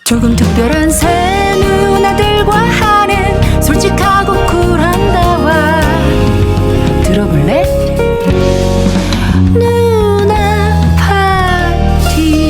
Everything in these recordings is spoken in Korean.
조금 특별한 새 누나들과 하는 솔직하고 쿨한 대화 들어볼래? 누나 파티.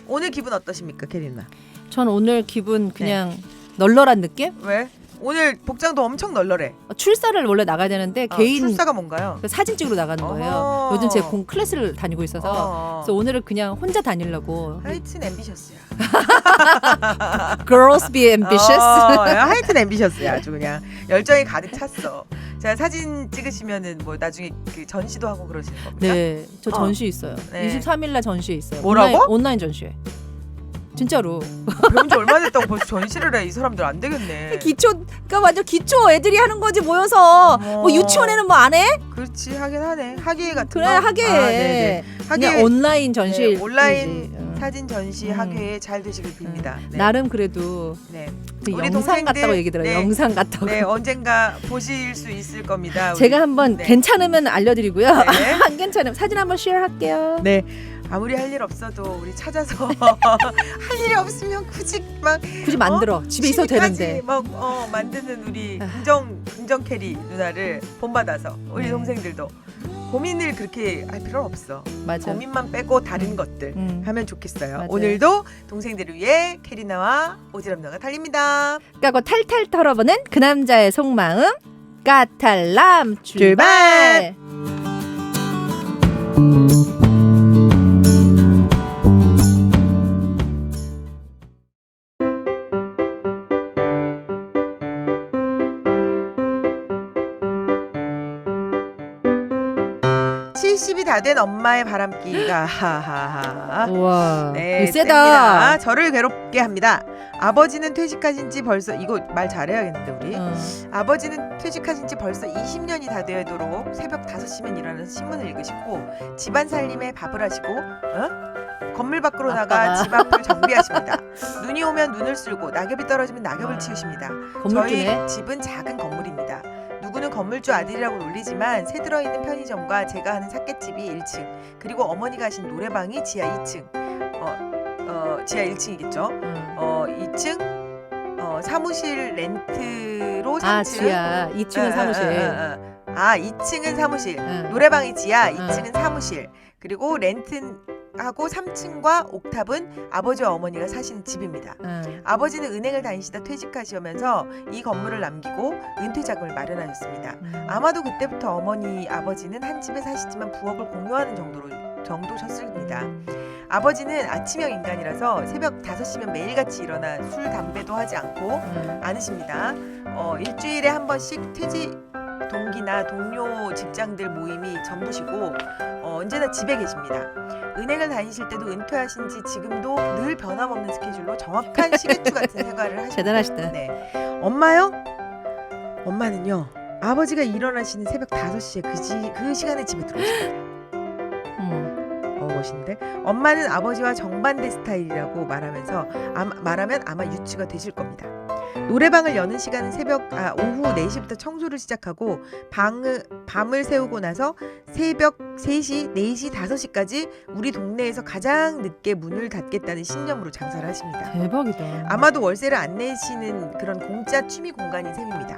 오늘 기분 어떠십니까, 캐리나? 전 오늘 기분 그냥 널널한 느낌? 왜? 오늘 복장도 엄청 널널해. 출사를 원래 나가야 되는데 개인 출사가 뭔가요? 그 사진 찍으러 나가는 거예요. 어허. 요즘 제가 공 클래스를 다니고 있어서 그래서 오늘은 그냥 혼자 다니려고. 하여튼 앰비셔스야. Girls be ambitious. 하여튼 앰비셔스야. 아주 그냥 열정이 가득 찼어. 자, 사진 찍으시면은 뭐 나중에 그 전시도 하고 그러시는 겁니까? 네, 저 전시 있어요. 네. 23일날 전시에 있어요. 뭐라고? 온라인 전시회. 진짜로. 배운 지 얼마 됐다고 벌써 전시를 해. 이 사람들 안 되겠네. 기초가 완전 기초 애들이 하는 거지 모여서 뭐 유치원에는 뭐 안 해? 그렇지, 하긴 하네. 학예 같은 그래 거. 하게. 네네. 그냥 온라인 전시. 네, 온라인 사진 전시 학회에 잘 되시길 빕니다. 네. 나름 그래도 네. 그 우리 영상 동생들, 같다고 얘기 들어요. 네. 영상 같다고. 네, 언젠가 보실 수 있을 겁니다. 우리. 제가 한번 네. 괜찮으면 알려드리고요. 네. 안 괜찮으면 사진 한번 쉐어할게요. 네. 아무리 할 일 없어도 우리 찾아서 할 일이 없으면 굳이 막 굳이 만들어. 집에 있어도 되는데. 막 만드는 우리 아. 긍정 캐리 누나를 본받아서 우리 동생들도 고민을 그렇게 할 필요는 없어. 맞아. 고민만 빼고 다른 것들 하면 좋겠어요. 맞아요. 오늘도 동생들을 위해 캐리나와 오지랖너가 달립니다. 까고 탈탈 털어보는 그 남자의 속마음 까탈람 출발. 70이 다 된 엄마의 바람기가 하하하. 우와. 네, 이거 세다. 셉니다. 저를 괴롭게 합니다. 아버지는 퇴직하신 지 벌써 이거 말 잘해야겠는데 우리. 아버지는 퇴직하신 지 벌써 20년이 다 되도록 새벽 5시면 일어나서 신문을 읽으시고 집안 살림에 밥을 하시고 건물 밖으로 나가 아빠가. 집 앞을 정비하십니다. 눈이 오면 눈을 쓸고 낙엽이 떨어지면 낙엽을 치우십니다. 저희 건물주네. 집은 작은 건물입니다. 누구는 건물주 아들이라고 놀리지만 새 들어있는 편의점과 제가 하는 삿개집이 1층, 그리고 어머니가 하신 노래방이 지하 2층, 지하 1층이겠죠. 2층 사무실 렌트로 3층. 아 지하 2층은 사무실. 2층은 사무실. 노래방이 지하, 2층은 사무실. 그리고 렌트하고 3층과 옥탑은 아버지와 어머니가 사시는 집입니다. 아버지는 은행을 다니시다 퇴직하시면서 이 건물을 남기고 은퇴 자금을 마련하셨습니다. 아마도 그때부터 어머니, 아버지는 한 집에 사시지만 부엌을 공유하는 정도셨습니다. 아버지는 아침형 인간이라서 새벽 5시면 매일같이 일어나 술, 담배도 하지 않으십니다. 일주일에 한 번씩 퇴직 동기나 동료 직장들 모임이 전부시고 언제나 집에 계십니다. 은행을 다니실 때도 은퇴하신 지 지금도 늘 변함없는 스케줄로 정확한 시계추 같은 생활을 하십니다. 대단하시다. 네. 엄마요? 엄마는요. 아버지가 일어나시는 새벽 5시에 그 시간에 집에 들어오십니다. 멋있는데? 엄마는 아버지와 정반대 스타일이라고 말하면 아마 유추가 되실 겁니다. 노래방을 여는 시간은 오후 4시부터 청소를 시작하고 밤을 새우고 나서 새벽 3시, 4시, 5시까지 우리 동네에서 가장 늦게 문을 닫겠다는 신념으로 장사를 하십니다. 대박이다. 아마도 월세를 안 내시는 그런 공짜 취미 공간인 셈입니다.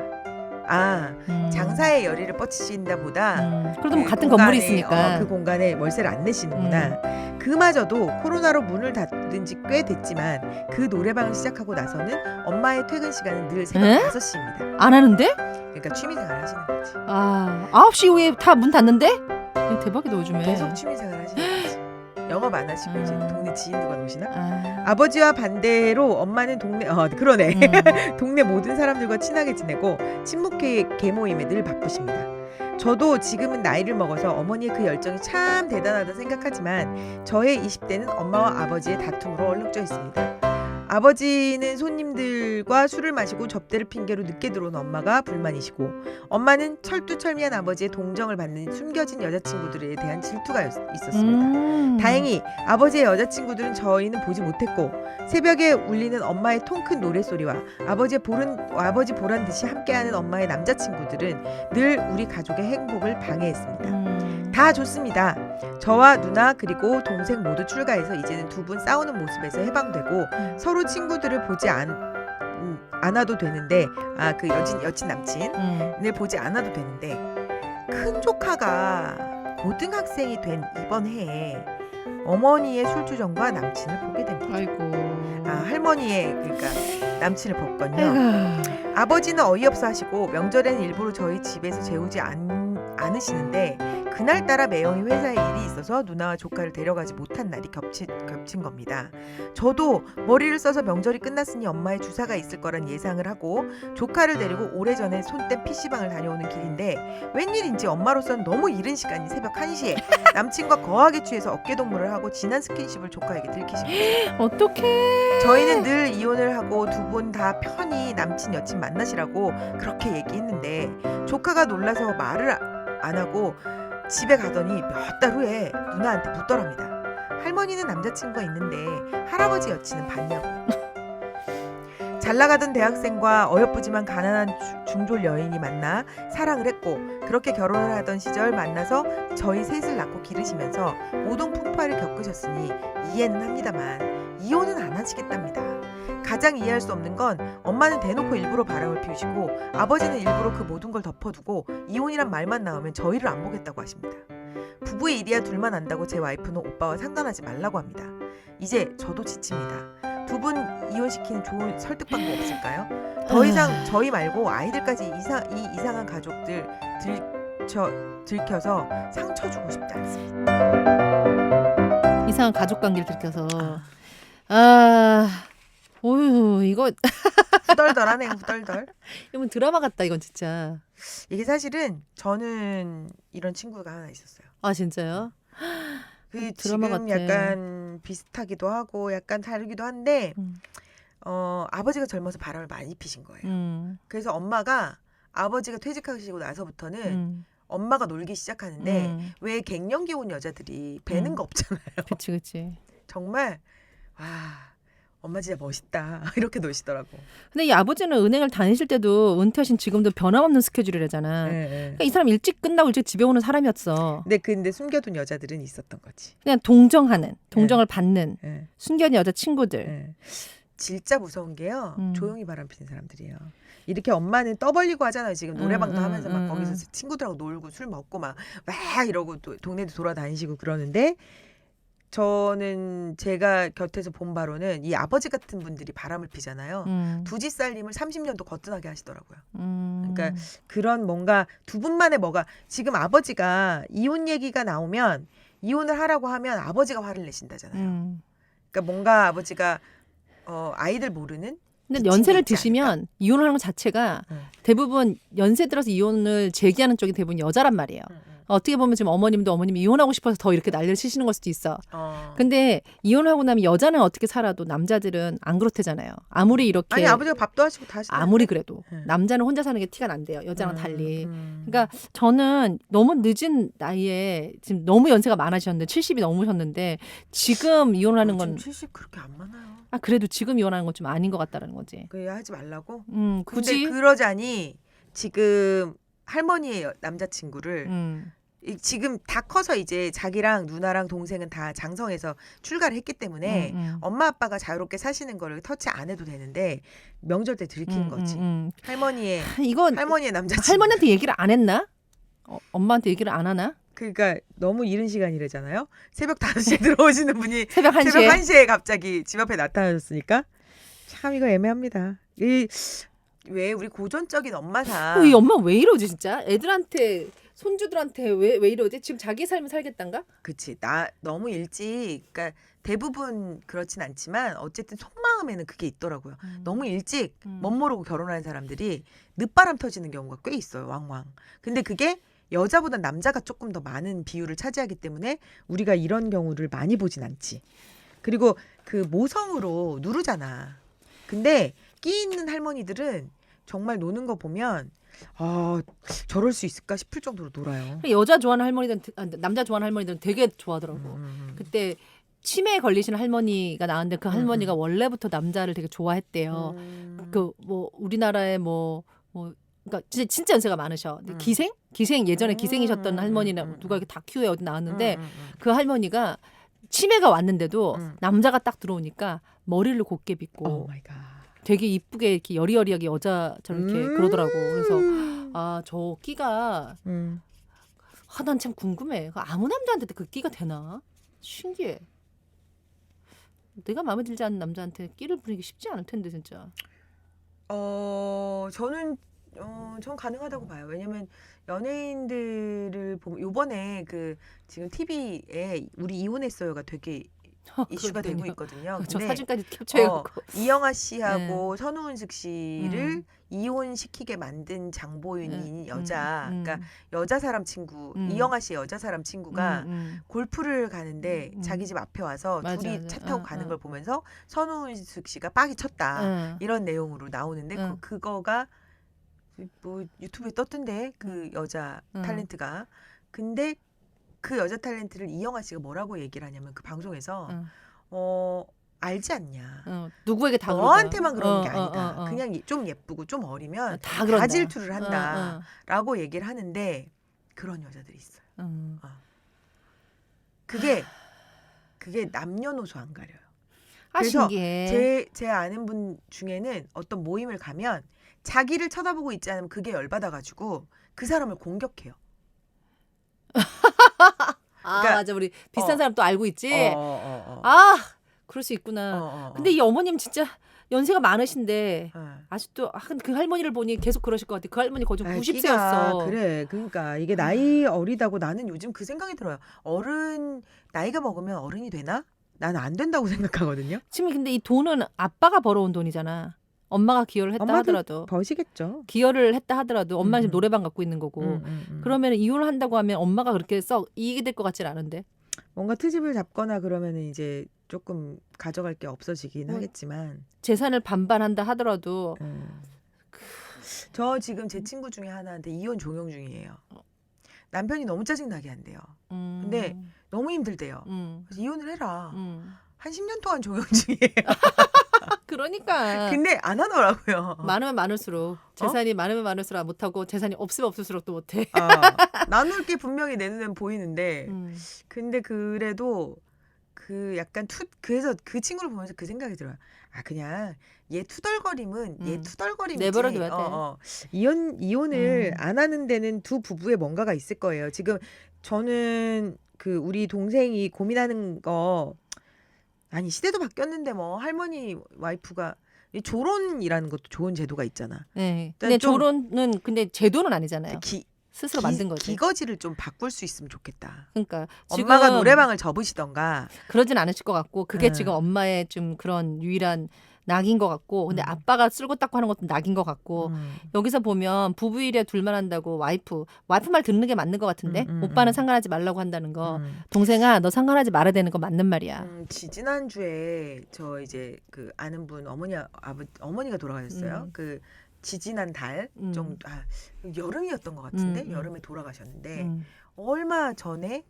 장사의 열의를 뻗치신다 보다 그래도 뭐 같은 건물이 있으니까 그 공간에 월세를 안 내시는구나. 그마저도 코로나로 문을 닫은 지 꽤 됐지만 그 노래방을 시작하고 나서는 엄마의 퇴근 시간은 늘 새벽 5시입니다. 안 하는데? 그러니까 취미생활 하시는 거지. 9시 이후에 다 문 닫는데? 대박이다 요즘에. 계속 취미생활 하시는 거지. 영업 안 하시고 이제 동네 지인들과 노시나? 아버지와 반대로 엄마는 그러네. 동네 모든 사람들과 친하게 지내고 친목회 개모임에 늘 바쁘십니다. 저도 지금은 나이를 먹어서 어머니의 그 열정이 참 대단하다 생각하지만 저의 20대는 엄마와 아버지의 다툼으로 얼룩져 있습니다. 아버지는 손님들과 술을 마시고 접대를 핑계로 늦게 들어온 엄마가 불만이시고, 엄마는 철두철미한 아버지의 동정을 받는 숨겨진 여자친구들에 대한 질투가 있었습니다. 다행히 아버지의 여자친구들은 저희는 보지 못했고, 새벽에 울리는 엄마의 통 큰 노랫소리와 아버지 보란 듯이 함께하는 엄마의 남자친구들은 늘 우리 가족의 행복을 방해했습니다. 다 좋습니다. 저와 누나 그리고 동생 모두 출가해서 이제는 두 분 싸우는 모습에서 해방되고 서로 친구들을 보지 않아도 되는데, 그 여친 남친을 보지 않아도 되는데, 큰 조카가 고등학생이 된 이번 해에 어머니의 술주정과 남친을 보게 됩니다. 아이고. 할머니의 그러니까 남친을 봤거든요. 아버지는 어이없어 하시고 명절에는 일부러 저희 집에서 재우지 않으시는데, 그날따라 매형이 회사에 일이 있어서 누나와 조카를 데려가지 못한 날이 겹친 겁니다. 저도 머리를 써서 명절이 끝났으니 엄마의 주사가 있을 거란 예상을 하고 조카를 데리고 오래전에 손뗀 PC방을 다녀오는 길인데, 웬일인지 엄마로서는 너무 이른 시간인 새벽 1시에 남친과 거하게 취해서 어깨동무를 하고 진한 스킨십을 조카에게 들키십니다. 어떡해. 저희는 늘 이혼을 하고 두 분 다 편히 남친 여친 만나시라고 그렇게 얘기했는데, 조카가 놀라서 말을 안 하고 집에 가더니 몇 달 후에 누나한테 묻더랍니다. 할머니는 남자친구가 있는데 할아버지 여친은 봤냐고. 잘나가던 대학생과 어여쁘지만 가난한 중졸 여인이 만나 사랑을 했고, 그렇게 결혼을 하던 시절 만나서 저희 셋을 낳고 기르시면서 모동 풍파를 겪으셨으니 이해는 합니다만 이혼은 안 하시겠답니다. 가장 이해할 수 없는 건 엄마는 대놓고 일부러 바람을 피우시고, 아버지는 일부러 그 모든 걸 덮어두고 이혼이란 말만 나오면 저희를 안 보겠다고 하십니다. 부부의 일이야 둘만 안다고 제 와이프는 오빠와 상관하지 말라고 합니다. 이제 저도 지칩니다. 두 분 이혼시키는 좋은 설득 방법 없을까요? 더 이상 저희 말고 아이들까지 이 이상한 가족들 들켜서 상처 주고 싶지 않습니다. 이상한 가족 관계를 들켜서. 어휴, 이거 후덜덜하네요. 후덜덜. 이건 드라마 같다, 이건 진짜. 이게 사실은 저는 이런 친구가 하나 있었어요. 아, 진짜요? 그 드라마 지금 같아. 약간 비슷하기도 하고 약간 다르기도 한데, 아버지가 젊어서 바람을 많이 피신 거예요. 그래서 엄마가 아버지가 퇴직하시고 나서부터는 엄마가 놀기 시작하는데, 왜 갱년기 온 여자들이 배는 거 없잖아요. 그치, 그치. 정말 와, 엄마 진짜 멋있다 이렇게 노시더라고. 근데 이 아버지는 은행을 다니실 때도 은퇴하신 지금도 변함없는 스케줄이라잖아. 네. 그러니까 이 사람 일찍 끝나고 일찍 집에 오는 사람이었어. 근데 숨겨둔 여자들은 있었던 거지. 그냥 동정을 받는 네. 숨겨진 여자 친구들. 네. 진짜 무서운 게요. 음. 조용히 바람피는 사람들이에요. 이렇게 엄마는 떠벌리고 하잖아요. 지금 노래방도 하면서 막 거기서 친구들하고 놀고 술 먹고 막 이러고 또 동네도 돌아다니시고 그러는데, 저는 제가 곁에서 본 바로는 이 아버지 같은 분들이 바람을 피잖아요. 두지 살림을 30년도 거뜬하게 하시더라고요. 그러니까 그런 뭔가 두 분만의 뭐가, 지금 아버지가 이혼 얘기가 나오면 이혼을 하라고 하면 아버지가 화를 내신다잖아요. 그러니까 뭔가 아버지가 아이들 모르는. 근데 연세를 드시면 이혼을 하는 것 자체가 대부분 연세 들어서 이혼을 제기하는 쪽이 대부분 여자란 말이에요. 어떻게 보면 지금 어머님이 이혼하고 싶어서 더 이렇게 난리를 치시는 걸 수도 있어. 근데 이혼하고 나면 여자는 어떻게 살아도 남자들은 안 그렇대잖아요. 아무리 이렇게. 아니, 아버지가 밥도 하시고 다 하시는데. 아무리 그래도 남자는 혼자 사는 게 티가 난대요. 여자랑 달리. 그러니까 저는 너무 늦은 나이에 지금 너무 연세가 많아지셨는데 70이 넘으셨는데 지금 이혼하는 건 70 그렇게 안 많아요. 그래도 지금 이혼하는 건 좀 아닌 것 같다라는 거지. 그래 하지 말라고? 굳이 근데 그러자니 지금 할머니의 남자친구를 지금 다 커서 이제 자기랑 누나랑 동생은 다 장성해서 출가를 했기 때문에 엄마 아빠가 자유롭게 사시는 거를 터치 안 해도 되는데 명절 때 들킨 거지. 할머니의 남자친구. 할머니한테 얘기를 안 했나? 엄마한테 얘기를 안 하나? 그러니까 너무 이른 시간이래잖아요. 새벽 5시에 들어오시는 분이 새벽 1시에 갑자기 집 앞에 나타나셨으니까 참 이거 애매합니다. 왜 우리 고전적인 엄마상. 이 엄마 왜 이러지 진짜? 애들한테 손주들한테 왜 이러지? 지금 자기 삶을 살겠단가? 그치. 나 너무 일찍, 그러니까 대부분 그렇진 않지만 어쨌든 속마음에는 그게 있더라고요. 너무 일찍 멋모르고 결혼하는 사람들이 늦바람 터지는 경우가 꽤 있어요. 왕왕. 근데 그게 여자보다 남자가 조금 더 많은 비율을 차지하기 때문에 우리가 이런 경우를 많이 보진 않지. 그리고 그 모성으로 누르잖아. 근데 끼 있는 할머니들은 정말 노는 거 보면 저럴 수 있을까 싶을 정도로 놀아요. 여자 좋아하는 할머니들은 남자 좋아하는 할머니들은 되게 좋아하더라고. 그때 치매에 걸리시는 할머니가 나왔는데 그 할머니가 원래부터 남자를 되게 좋아했대요. 그 뭐 우리나라에 그러니까 진짜 연세가 많으셔. 기생 예전에 기생이셨던 할머니는 누가 이렇게 다큐에 어디 나왔는데 그 할머니가 치매가 왔는데도 남자가 딱 들어오니까 머리를 곱게 빗고 오 마이 갓. 되게 이쁘게 이렇게 여리여리하게 여자처럼 이렇게 그러더라고. 그래서 저 끼가 난 참 궁금해. 아무 남자한테 그 끼가 되나? 신기해. 내가 마음에 들지 않는 남자한테 끼를 부리기 쉽지 않을 텐데 진짜. 전 가능하다고 봐요. 왜냐면 연예인들을 보면 요번에 지금 TV에 우리 이혼했어요가 되게 이슈가 되고 있거든요. 저 근데 사진까지 캡처해갖고. 이영아 씨하고 선우은숙 씨를 이혼시키게 만든 장보윤이 그러니까 여자 사람 친구 이영아 씨의 여자 사람 친구가 골프를 가는데 자기 집 앞에 와서 둘이 차 타고 가는 걸 보면서 선우은숙 씨가 빡이 쳤다 이런 내용으로 나오는데 그거가 뭐 유튜브에 떴던데 그 여자 탤런트가. 근데 그 여자 탤런트를 이영아 씨가 뭐라고 얘기를 하냐면 그 방송에서 알지 않냐. 누구에게 다 너한테만 그러는 게 아니다. 그냥 좀 예쁘고 좀 어리면 다 질투를 한다라고 얘기를 하는데 그런 여자들이 있어요. 그게 남녀노소 안 가려요. 그래서 신기해. 제 아는 분 중에는 어떤 모임을 가면 자기를 쳐다보고 있지 않으면 그게 열받아가지고 그 사람을 공격해요. 그러니까, 맞아. 우리 비슷한 사람 또 알고 있지. 그럴 수 있구나. 근데 이 어머님 진짜 연세가 많으신데 아직도 그 할머니를 보니 계속 그러실 것 같아. 그 할머니 거의 90세였어. 그래. 그러니까 이게 나이 어리다고 나는 요즘 그 생각이 들어요. 나이가 먹으면 어른이 되나? 나는 안 된다고 생각하거든요. 지금 근데 이 돈은 아빠가 벌어온 돈이잖아. 엄마가 기여를 했다 하더라도 버시겠죠. 기여를 했다 하더라도 엄마는 지금 노래방 갖고 있는 거고 그러면 이혼을 한다고 하면 엄마가 그렇게 썩 이익이 될 것 같진 않은데 뭔가 트집을 잡거나 그러면은 이제 조금 가져갈 게 없어지긴 하겠지만 재산을 반반한다 하더라도 저 지금 제 친구 중에 하나한테 이혼 종용 중이에요. 남편이 너무 짜증나게 한대요. 근데 너무 힘들대요. 그래서 이혼을 해라. 한 10년 동안 종용 중이에요. 그러니까. 근데 안 하더라고요. 많으면 많을수록 재산이 많으면 많을수록 못하고 재산이 없으면 없을수록 또 못해. 나눌 게 분명히 내 눈엔 보이는데 근데 그래도 약간 그래서 그 친구를 보면서 그 생각이 들어요. 그냥 얘 투덜거림은 얘 투덜거림이지. 내버려둬야 돼. 이혼을 안 하는 데는 두 부부에 뭔가가 있을 거예요. 지금 저는 우리 동생이 고민하는 거 아니 시대도 바뀌었는데 뭐 할머니 와이프가 조론이라는 것도 좋은 제도가 있잖아. 네. 근데 조론은 근데 제도는 아니잖아요. 스스로 만든 거지. 기거지를 좀 바꿀 수 있으면 좋겠다. 그러니까 엄마가 노래방을 접으시던가. 그러진 않으실 것 같고 그게 지금 엄마의 좀 그런 유일한 낙인 것 같고 근데 아빠가 쓸고 닦고 하는 것도 낙인 것 같고 여기서 보면 부부 일에 둘만 한다고 와이프 말 듣는 게 맞는 것 같은데 오빠는 상관하지 말라고 한다는 거 동생아 너 상관하지 말아야 되는 거 맞는 말이야. 지난주에 저 이제 아는 분 어머니가 돌아가셨어요. 지지난 달 정도 여름이었던 것 같은데 여름에 돌아가셨는데 얼마 전에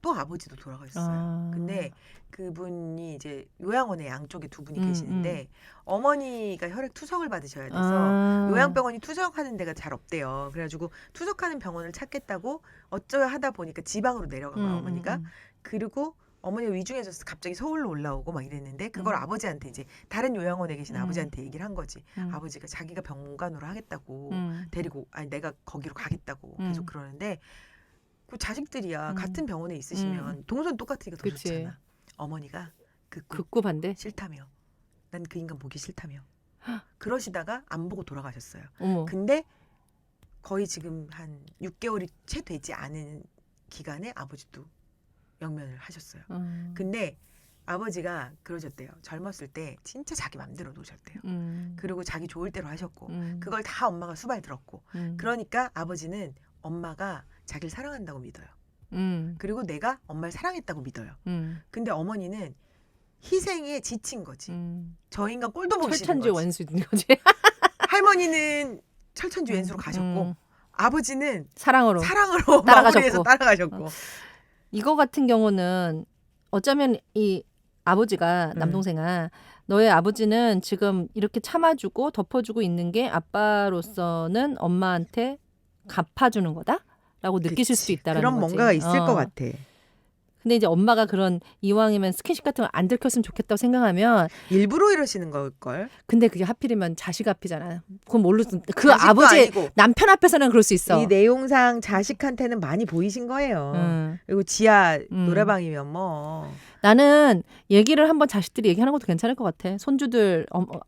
또 아버지도 돌아가셨어요. 근데 그분이 이제 요양원에 양쪽에 두 분이 계시는데 어머니가 혈액 투석을 받으셔야 돼서 요양병원이 투석하는 데가 잘 없대요. 그래가지고 투석하는 병원을 찾겠다고 어쩌야 하다 보니까 지방으로 내려간 거야 어머니가. 그리고 어머니가 위중해져서 갑자기 서울로 올라오고 막 이랬는데 그걸 아버지한테 이제 다른 요양원에 계신 아버지한테 얘기를 한 거지. 아버지가 자기가 병간호를 하겠다고 데리고 내가 거기로 가겠다고 계속 그러는데 그 자식들이야 같은 병원에 있으시면 동선 똑같으니까 더 그치. 좋잖아. 어머니가 극구 반대. 싫다며. 난 그 인간 보기 싫다며. 그러시다가 안 보고 돌아가셨어요. 어머. 근데 거의 지금 한 6개월이 채 되지 않은 기간에 아버지도 영면을 하셨어요. 근데 아버지가 그러셨대요. 젊었을 때 진짜 자기 맘대로 노셨대요. 그리고 자기 좋을 대로 하셨고 그걸 다 엄마가 수발 들었고 그러니까 아버지는 엄마가 자기를 사랑한다고 믿어요. 그리고 내가 엄마를 사랑했다고 믿어요. 근데 어머니는 희생에 지친 거지. 저 인간 꼴도 보기 싫은 철천지 거지. 원수인 거지. 할머니는 철천지 왼수로 가셨고 아버지는 사랑으로 사랑으로 따라가셨고. 마무리해서 따라가셨고. 이거 같은 경우는 어쩌면 이 아버지가 남동생아 너의 아버지는 지금 이렇게 참아주고 덮어주고 있는 게 아빠로서는 엄마한테 갚아주는 거다라고 느끼실 수도 있다라는 그런 거지. 뭔가가 있을 것 같아. 근데 이제 엄마가 그런 이왕이면 스킨십 같은 걸 안 들켰으면 좋겠다고 생각하면 일부러 이러시는 걸걸. 근데 그게 하필이면 자식 앞이잖아. 그건 모르 그 자식도 아버지 아니고. 남편 앞에서는 그럴 수 있어. 이 내용상 자식한테는 많이 보이신 거예요. 그리고 지하 노래방이면 뭐. 나는 얘기를 한번 자식들이 얘기하는 것도 괜찮을 것 같아. 손주들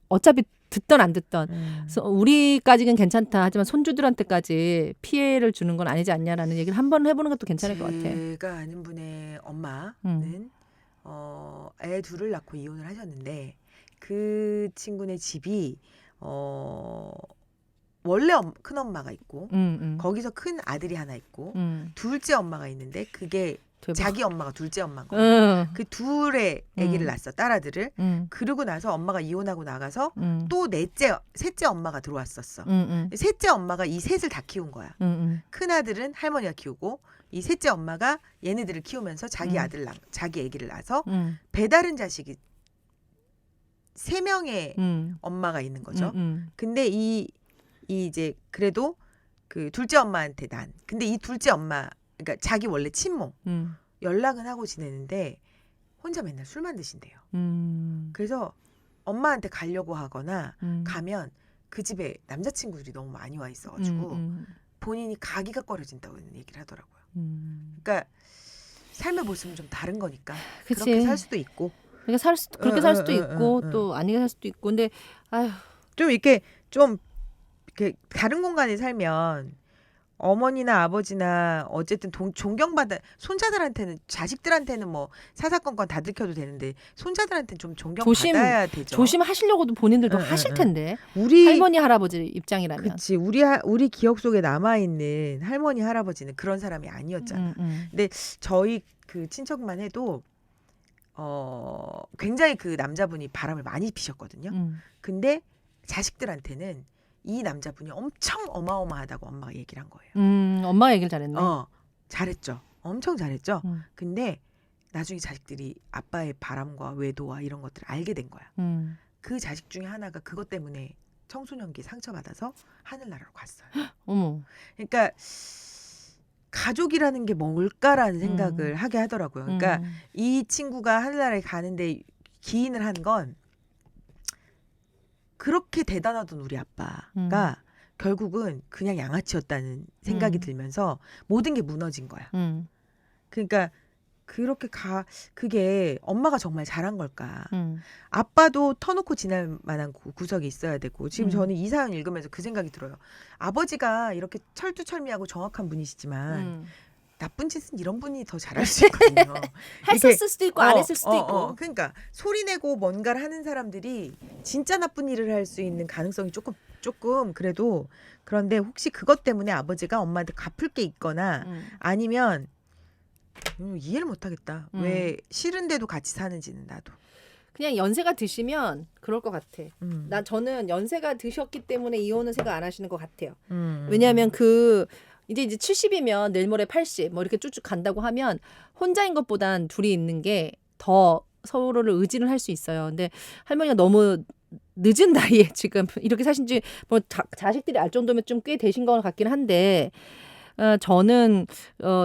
어차피 듣던 안 듣던 그래서 우리까지는 괜찮다 하지만 손주들한테까지 피해를 주는 건 아니지 않냐라는 얘기를 한번 해보는 것도 괜찮을 것 같아. 제가 아는 분의 엄마는 애 둘을 낳고 이혼을 하셨는데 그 친구네 집이 원래 큰 엄마가 있고 거기서 큰 아들이 하나 있고 둘째 엄마가 있는데 그게 대박. 자기 엄마가 둘째 엄마인 거예요. 그 둘의 아기를 낳았어, 딸아들을. 그러고 나서 엄마가 이혼하고 나가서 또 셋째 엄마가 들어왔었어. 셋째 엄마가 이 셋을 다 키운 거야. 큰 아들은 할머니가 키우고 이 셋째 엄마가 얘네들을 키우면서 자기 자기 아기를 낳아서 배다른 자식이 3명의 엄마가 있는 거죠. 근데 이 이제 그래도 그 둘째 엄마한테 근데 이 둘째 엄마 그러니까 자기 원래 친모 연락은 하고 지내는데 혼자 맨날 술만 드신대요. 그래서 엄마한테 가려고 하거나 가면 그 집에 남자친구들이 너무 많이 와 있어가지고 본인이 가기가 꺼려진다고 얘기를 하더라고요. 그러니까 삶의 모습은 좀 다른 거니까 그치. 그렇게 살 수도 있고 그러니까 그렇게 살 수도 있고 또 아니게 살 수도 있고 근데 아휴 좀 이렇게 다른 공간에 살면 어머니나 아버지나 어쨌든 존경받아 손자들한테는 자식들한테는 뭐 사사건건 다 들켜도 되는데 손자들한테는 좀 존경받아야 되죠. 조심하시려고도 본인들도 하실 텐데 우리 할머니 할아버지 입장이라면 그치 우리 기억 속에 남아 있는 할머니 할아버지는 그런 사람이 아니었잖아. 근데 저희 그 친척만 해도 굉장히 그 남자분이 바람을 많이 피셨거든요. 근데 자식들한테는 이 남자분이 엄청 어마어마하다고 엄마가 얘기를 한 거예요. 엄마가 얘기를 잘했네. 잘했죠. 엄청 잘했죠. 근데 나중에 자식들이 아빠의 바람과 외도와 이런 것들을 알게 된 거야. 그 자식 중에 하나가 그것 때문에 청소년기에 상처받아서 하늘나라로 갔어요. 어머. 그러니까 가족이라는 게 뭘까라는 생각을 하게 하더라고요. 그러니까 이 친구가 하늘나라에 가는데 기인을 한 건 그렇게 대단하던 우리 아빠가 결국은 그냥 양아치였다는 생각이 들면서 모든 게 무너진 거야. 그러니까 그게 엄마가 정말 잘한 걸까. 아빠도 터놓고 지날 만한 구석이 있어야 되고 지금 저는 이 사연 읽으면서 그 생각이 들어요. 아버지가 이렇게 철두철미하고 정확한 분이시지만 나쁜 짓은 이런 분이 더 잘할 수 있거든요. 했었을 수도 있고 안 했을 수도 있고. 그러니까 소리내고 뭔가를 하는 사람들이 진짜 나쁜 일을 할 수 있는 가능성이 조금 그래도 그런데 혹시 그것 때문에 아버지가 엄마한테 갚을 게 있거나 아니면 이해를 못하겠다. 왜 싫은데도 같이 사는지는 나도. 그냥 연세가 드시면 그럴 것 같아. 저는 연세가 드셨기 때문에 이혼은 생각 안 하시는 것 같아요. 왜냐하면 이제 70이면 내일 모레 80 뭐 이렇게 쭉쭉 간다고 하면 혼자인 것보단 둘이 있는 게 더 서로를 의지를 할 수 있어요. 근데 할머니가 너무 늦은 나이에 지금 이렇게 사신 지 뭐 자식들이 알 정도면 좀 꽤 되신 것 같긴 한데 저는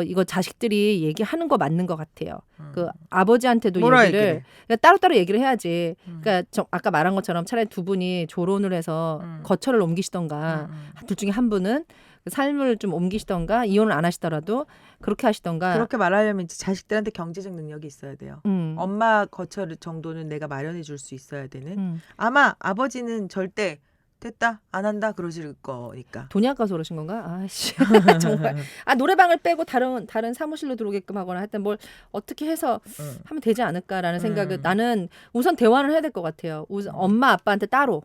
이거 자식들이 얘기하는 거 맞는 것 같아요. 그 아버지한테도 얘기를 그러니까 따로따로 얘기를 해야지. 그러니까 아까 말한 것처럼 차라리 두 분이 조론을 해서 거처를 옮기시던가 둘 중에 한 분은 삶을 좀 옮기시던가 이혼을 안 하시더라도 그렇게 하시던가. 그렇게 말하려면 이제 자식들한테 경제적 능력이 있어야 돼요. 엄마 거처 정도는 내가 마련해 줄 수 있어야 되는. 아마 아버지는 절대 됐다 안 한다 그러실 거니까. 돈이 아까워서 그러신 건가? 아씨 정말. 노래방을 빼고 다른 사무실로 들어오게끔 하거나 하여튼 뭘 어떻게 해서 하면 되지 않을까라는 생각을 나는 우선 대화를 해야 될 것 같아요. 엄마 아빠한테 따로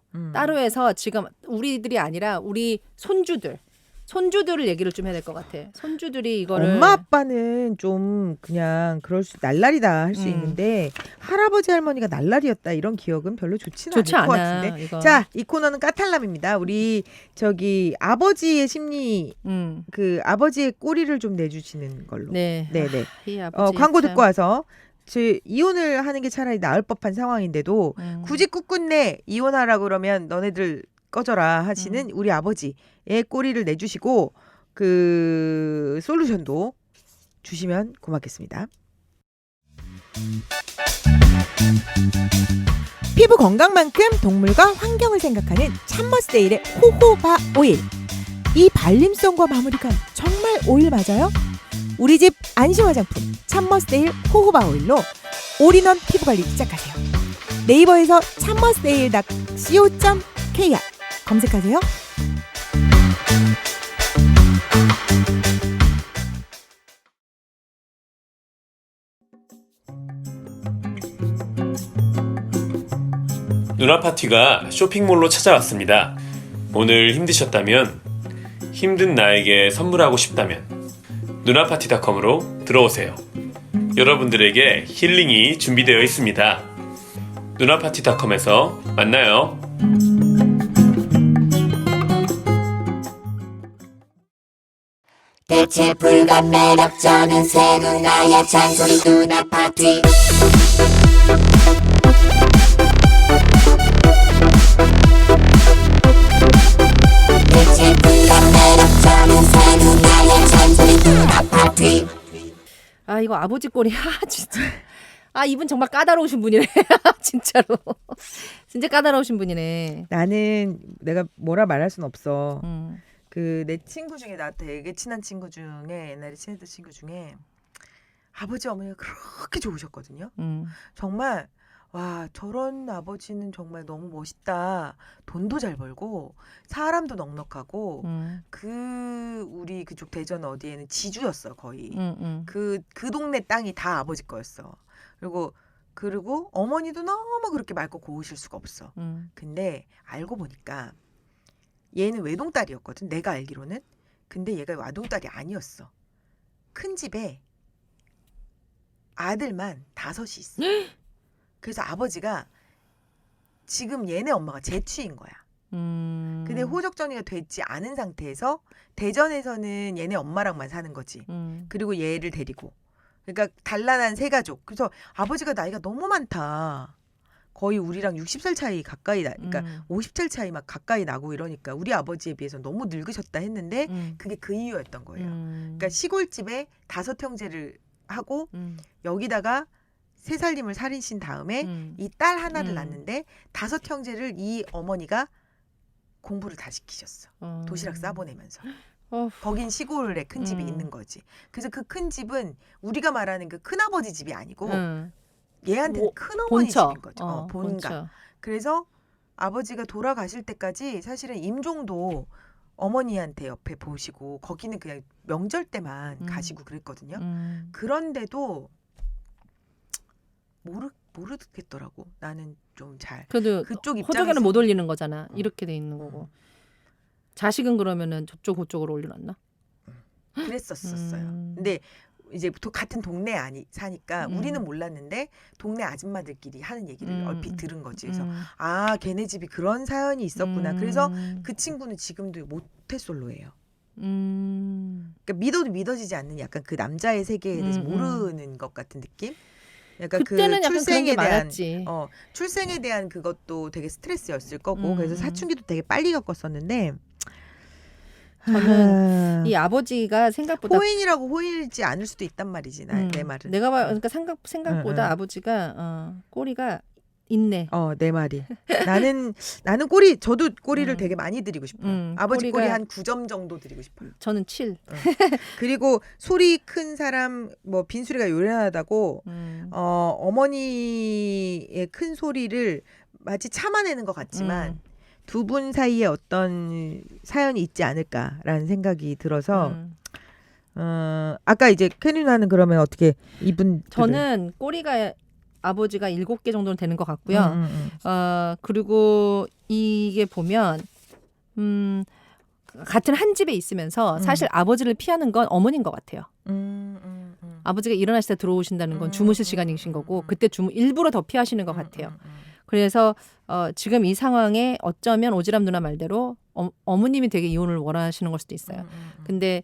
해서 지금 우리들이 아니라 우리 손주들 손주들을 얘기를 좀 해야 될 것 같아. 손주들이 이거를 엄마 아빠는 좀 그냥 그럴 수 날라리다 할 수 있는데 할아버지 할머니가 날라리였다 이런 기억은 별로 좋지는 좋지 않을 것 않아, 같은데. 이거. 자, 이 코너는 까탈남입니다. 우리 저기 아버지의 심리 그 아버지의 꼬리를 좀 내주시는 걸로. 네. 네네. 이 아버지 광고 참. 듣고 와서 이혼을 하는 게 차라리 나을 법한 상황인데도 굳이 꿋꿋내 이혼하라 그러면 너네들 꺼져라 하시는 우리 아버지의 꼬리를 내주시고 그 솔루션도 주시면 고맙겠습니다. 피부 건강만큼 동물과 환경을 생각하는 참머스데일의 호호바 오일. 이 발림성과 마무리감 정말 오일 맞아요? 우리 집 안심 화장품 참머스데일 호호바 오일로 올인원 피부관리 시작하세요. 네이버에서 참머스데일.co.kr 검색하세요. 누나 파티가 쇼핑몰로 찾아왔습니다. 오늘 힘드셨다면, 힘든 나에게 선물하고 싶다면 누나파티닷컴으로 들어오세요. 여러분들에게 힐링이 준비되어 있습니다. 누나파티닷컴에서 만나요. 대체 불감 매력적인 새 누나의 잔소리 누나 파티. 대체 불감 매력적인 새 누나의 잔소리 누나 파티. 아 이거 아버지 꼬리 진짜. 아 이분 정말 까다로우신 분이네. 진짜로. 진짜 까다로우신 분이네. 나는 내가 뭐라 말할 순 없어. 그 내 친구 중에 나 되게 친한 친구 중에 옛날에 친했던 친구 중에 아버지 어머니가 그렇게 좋으셨거든요. 정말 와 저런 아버지는 정말 너무 멋있다. 돈도 잘 벌고 사람도 넉넉하고 그 우리 그쪽 대전 어디에는 지주였어 거의. 그 동네 땅이 다 아버지 거였어. 그리고 어머니도 너무 그렇게 맑고 고우실 수가 없어. 근데 알고 보니까 얘는 외동딸이었거든. 내가 알기로는. 근데 얘가 외동딸이 아니었어. 큰 집에 아들만 5이 있어. 그래서 아버지가 지금 얘네 엄마가 재취인 거야. 근데 호적 정리가 되지 않은 상태에서 대전에서는 얘네 엄마랑만 사는 거지. 그리고 얘를 데리고. 그러니까 단란한 세 가족. 그래서 아버지가 나이가 너무 많다. 거의 우리랑 60살 차이 가까이 그러니까 50살 차이 막 가까이 나고 이러니까 우리 아버지에 비해서 너무 늙으셨다 했는데 그게 그 이유였던 거예요. 그러니까 시골집에 5형제를 하고 여기다가 세 살림을 살리신 다음에 이 딸 하나를 낳는데 5형제를 이 어머니가 공부를 다 시키셨어. 도시락 싸보내면서. 거긴 시골에 큰 집이 있는 거지. 그래서 그 큰 집은 우리가 말하는 그 큰아버지 집이 아니고 얘한테는 큰어머니 본처. 집인 거죠. 본가. 그래서 아버지가 돌아가실 때까지 사실은 임종도 어머니한테 옆에 보시고 거기는 그냥 명절 때만 가시고 그랬거든요. 그런데도 모르겠더라고. 나는 좀 잘. 그래도 그쪽 입장에서 호적에는 못 올리는 거잖아. 이렇게 돼 있는 거고. 자식은 그러면은 저쪽으로 올려놨나? 그랬었어요. 근데 이제 또 같은 동네 사니까 우리는 몰랐는데 동네 아줌마들끼리 하는 얘기를 얼핏 들은 거지. 그래서 아 걔네 집이 그런 사연이 있었구나. 그래서 그 친구는 지금도 모태솔로예요. 그러니까 믿어도 믿어지지 않는 약간 그 남자의 세계에 대해서 모르는 것 같은 느낌. 약간 그때는 그 약간 그런 게 대한 많았지. 출생에 대한 그것도 되게 스트레스였을 거고 그래서 사춘기도 되게 빨리 겪었었는데 저는 이 아버지가 생각보다 호인이라고 호인이지 않을 수도 있단 말이지. 내 말은. 내가 그러니까 생각보다 아버지가 꼬리가 있네. 내 말이. 나는 저도 꼬리를 되게 많이 드리고 싶어요. 아버지 꼬리 한 9점 정도 드리고 싶어요. 저는 7. 그리고 소리 큰 사람 뭐 빈소리가 요란하다고 어머니의 큰 소리를 마치 참아내는 것 같지만 두 분 사이에 어떤 사연이 있지 않을까라는 생각이 들어서 아까 이제 캐리나는 그러면 어떻게 이분 저는 꼬리가 아버지가 7개 정도는 되는 것 같고요. 그리고 이게 보면 같은 한 집에 있으면서 사실 아버지를 피하는 건 어머니인 것 같아요. 아버지가 일어나실 때 들어오신다는 건 주무실 시간이신 거고 그때 일부러 더 피하시는 것 같아요. 그래서 지금 이 상황에 어쩌면 오지랖 누나 말대로 어머님이 되게 이혼을 원하시는 걸 수도 있어요. 근데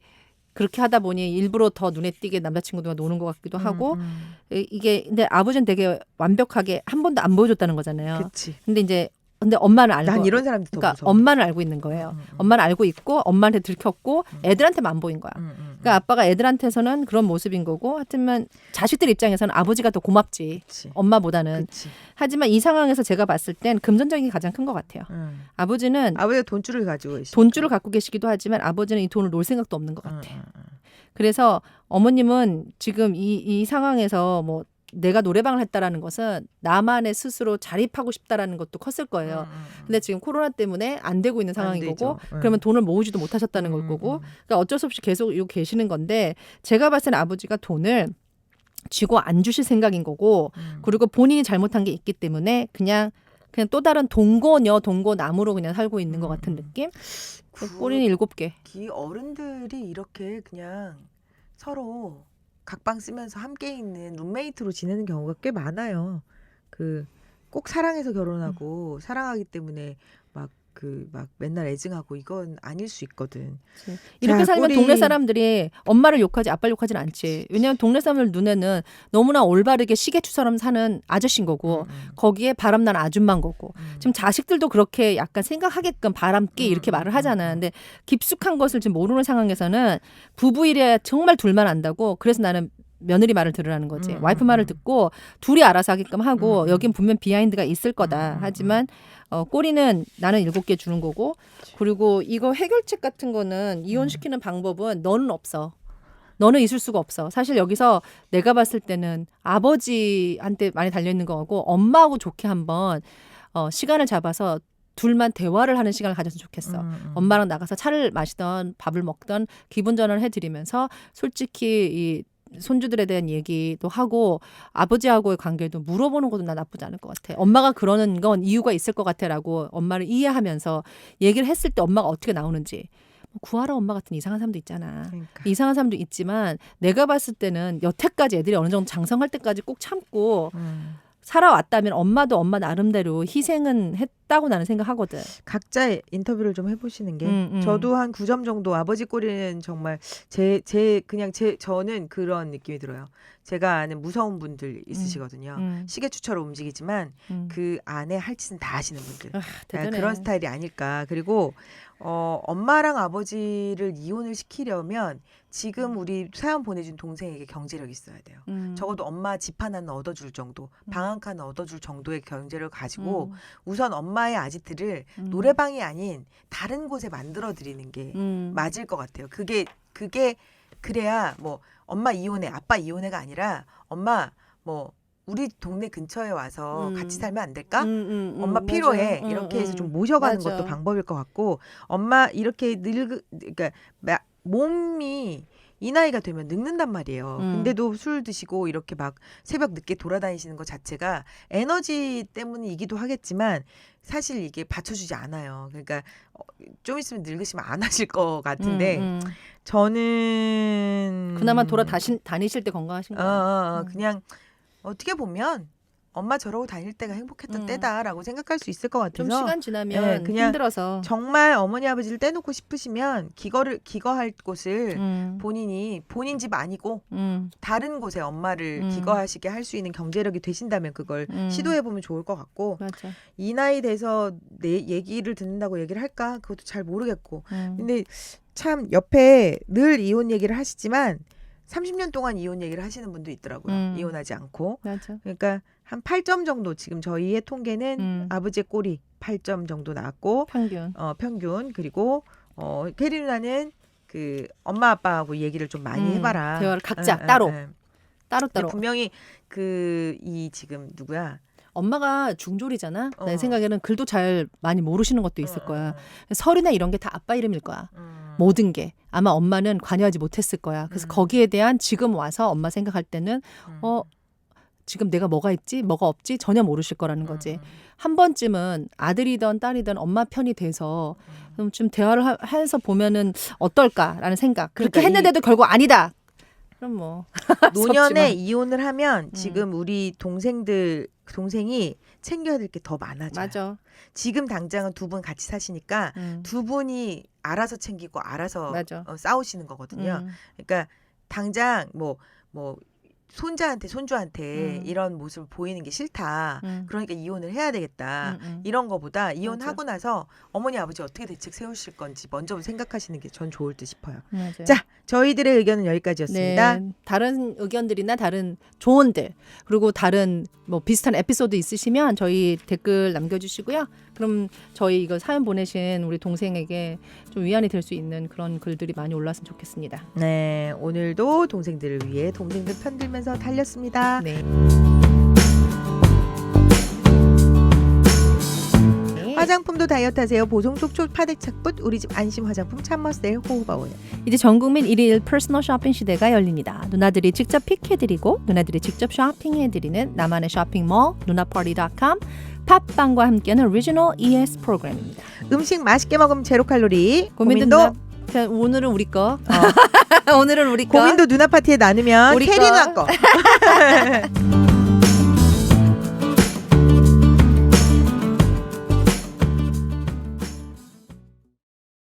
그렇게 하다 보니 일부러 더 눈에 띄게 남자친구들과 노는 것 같기도 하고 이게 근데 아버지는 되게 완벽하게 한 번도 안 보여줬다는 거잖아요. 그치. 근데 엄마는 알고 난 이런 사람들 더 그러니까 무서워. 엄마는 알고 있는 거예요. 엄마는 알고 있고 엄마한테 들켰고 애들한테만 안 보인 거야. 그러니까 아빠가 애들한테서는 그런 모습인 거고 하여튼만 자식들 입장에서는 아버지가 더 고맙지. 그치. 엄마보다는. 그치. 하지만 이 상황에서 제가 봤을 땐 금전적인 게 가장 큰 것 같아요. 아버지는 아버지가 돈줄을 가지고 계시. 돈줄을 갖고 계시기도 하지만 아버지는 이 돈을 놓을 생각도 없는 것 같아. 그래서 어머님은 지금 이 상황에서 뭐 내가 노래방을 했다라는 것은 나만의 스스로 자립하고 싶다라는 것도 컸을 거예요. 근데 지금 코로나 때문에 안 되고 있는 상황인 거고 그러면 돈을 모으지도 못하셨다는 걸 거고 그러니까 어쩔 수 없이 계속 이거 계시는 건데 제가 봤을 때는 아버지가 돈을 쥐고 안 주실 생각인 거고 그리고 본인이 잘못한 게 있기 때문에 그냥 또 다른 동고남으로 그냥 살고 있는 것 같은 느낌? 꼬리는 7개. 이 어른들이 이렇게 그냥 서로 각방 쓰면서 함께 있는 룸메이트로 지내는 경우가 꽤 많아요. 꼭 사랑해서 결혼하고 사랑하기 때문에 막 맨날 애증하고 이건 아닐 수 있거든. 이렇게 자, 살면 꼬리- 동네 사람들이 엄마를 욕하지 아빠를 욕하진 않지. 왜냐하면 동네 사람들 눈에는 너무나 올바르게 시계추처럼 사는 아저씨인 거고 거기에 바람난 아줌마인 거고 지금 자식들도 그렇게 약간 생각하게끔 바람기 이렇게 말을 하잖아. 근데 깊숙한 것을 지금 모르는 상황에서는 부부일에 정말 둘만 안다고 그래서 나는 며느리 말을 들으라는 거지. 와이프 말을 듣고 둘이 알아서 하게끔 하고 여긴 분명 비하인드가 있을 거다. 하지만 꼬리는 나는 7개 주는 거고 그리고 이거 해결책 같은 거는 이혼시키는 방법은 너는 없어. 너는 있을 수가 없어. 사실 여기서 내가 봤을 때는 아버지한테 많이 달려있는 거고 엄마하고 좋게 한번 시간을 잡아서 둘만 대화를 하는 시간을 가졌으면 좋겠어. 엄마랑 나가서 차를 마시던 밥을 먹던 기분 전환을 해드리면서 솔직히 이 손주들에 대한 얘기도 하고 아버지하고의 관계도 물어보는 것도 난 나쁘지 않을 것 같아. 엄마가 그러는 건 이유가 있을 것 같아라고 엄마를 이해하면서 얘기를 했을 때 엄마가 어떻게 나오는지. 구하라 엄마 같은 이상한 사람도 있잖아. 그러니까. 이상한 사람도 있지만 내가 봤을 때는 여태까지 애들이 어느 정도 장성할 때까지 꼭 참고 살아왔다면 엄마도 엄마 나름대로 희생은 했다고 나는 생각하거든. 각자 인터뷰를 좀 해보시는 게 저도 한 9점 정도 아버지 꼬리는 정말 저는 그런 느낌이 들어요. 제가 아는 무서운 분들 있으시거든요. 시계추처럼 움직이지만 그 안에 할 짓은 다 하시는 분들. 대단해. 그런 스타일이 아닐까. 그리고 엄마랑 아버지를 이혼을 시키려면 지금 우리 사연 보내준 동생에게 경제력이 있어야 돼요. 적어도 엄마 집 하나는 얻어줄 정도, 방 한 칸은 얻어줄 정도의 경제력을 가지고 우선 엄마의 아지트를 노래방이 아닌 다른 곳에 만들어 드리는 게 맞을 것 같아요. 그게 그래야 뭐 엄마 이혼해, 아빠 이혼해가 아니라 엄마 뭐 우리 동네 근처에 와서 같이 살면 안 될까? 엄마 필요해. 이렇게 해서 좀 모셔가는 맞아. 것도 방법일 것 같고 엄마 이렇게 그러니까 몸이 이 나이가 되면 늙는단 말이에요. 근데도 술 드시고 이렇게 막 새벽 늦게 돌아다니시는 것 자체가 에너지 때문이기도 하겠지만 사실 이게 받쳐주지 않아요. 그러니까 좀 있으면 늙으시면 안 하실 것 같은데 저는 그나마 다니실 때 건강하신 거야. 그냥 어떻게 보면 엄마 저러고 다닐 때가 행복했던 때다라고 생각할 수 있을 것 같아서 좀 시간 지나면 네, 그냥 힘들어서 정말 어머니 아버지를 떼놓고 싶으시면 기거할 곳을 본인 집 아니고 다른 곳에 엄마를 기거하시게 할 수 있는 경제력이 되신다면 그걸 시도해보면 좋을 것 같고 맞아. 이 나이 돼서 내 얘기를 듣는다고 얘기를 할까 그것도 잘 모르겠고 근데 참 옆에 늘 이혼 얘기를 하시지만 30년 동안 이혼 얘기를 하시는 분도 있더라고요. 이혼하지 않고. 맞아. 그러니까 한 8점 정도 지금 저희의 통계는 아버지의 꼬리 8점 정도 나왔고 평균 그리고 혜리 누나는 그 엄마 아빠하고 얘기를 좀 많이 해봐라. 대화를 각자 따로. 분명히 이 지금 누구야? 엄마가 중졸이잖아. 내 생각에는 글도 잘 많이 모르시는 것도 있을 거야. 설이나 이런 게 다 아빠 이름일 거야. 모든 게. 아마 엄마는 관여하지 못했을 거야. 그래서 거기에 대한 지금 와서 엄마 생각할 때는 지금 내가 뭐가 있지 뭐가 없지 전혀 모르실 거라는 거지. 한 번쯤은 아들이든 딸이든 엄마 편이 돼서 좀 대화를 해서 보면은 어떨까라는 생각. 그렇게 그러니까 했는데도 결국 아니다. 그럼 뭐 노년에 섭지만. 이혼을 하면 지금 우리 동생이 챙겨야 될 게 더 많아져요. 맞아. 지금 당장은 두 분 같이 사시니까 두 분이 알아서 챙기고 알아서 맞아. 싸우시는 거거든요. 그러니까 당장 뭐 손자한테 손주한테 이런 모습을 보이는 게 싫다. 그러니까 이혼을 해야 되겠다. 이런 거보다 이혼하고 나서 어머니 아버지 어떻게 대책 세우실 건지 먼저 생각하시는 게 전 좋을 듯 싶어요. 맞아요. 자, 저희들의 의견은 여기까지였습니다. 네, 다른 의견들이나 다른 조언들 그리고 다른 뭐 비슷한 에피소드 있으시면 저희 댓글 남겨주시고요. 그럼 저희 이거 사연 보내신 우리 동생에게 좀 위안이 될 수 있는 그런 글들이 많이 올랐으면 좋겠습니다. 네, 오늘도 동생들을 위해 동생들 편들면서 달렸습니다. 네. 화장품도 다이어트 하세요. 보송 촉촉 파덱 착붙 우리 집 안심 화장품 참머스의 호호바오요. 이제 전국민 1일 퍼스널 쇼핑 시대가 열립니다. 누나들이 직접 픽해드리고 누나들이 직접 쇼핑해드리는 나만의 쇼핑몰 누나파티.com 팟빵과 함께하는 오리지널 ES 프로그램입니다. 음식 맛있게 먹으면 제로 칼로리. 고민도 누나, 오늘은 우리 거. 오늘은 우리 거. 고민도 누나 파티에 나누면 우리 캐리 누나 거.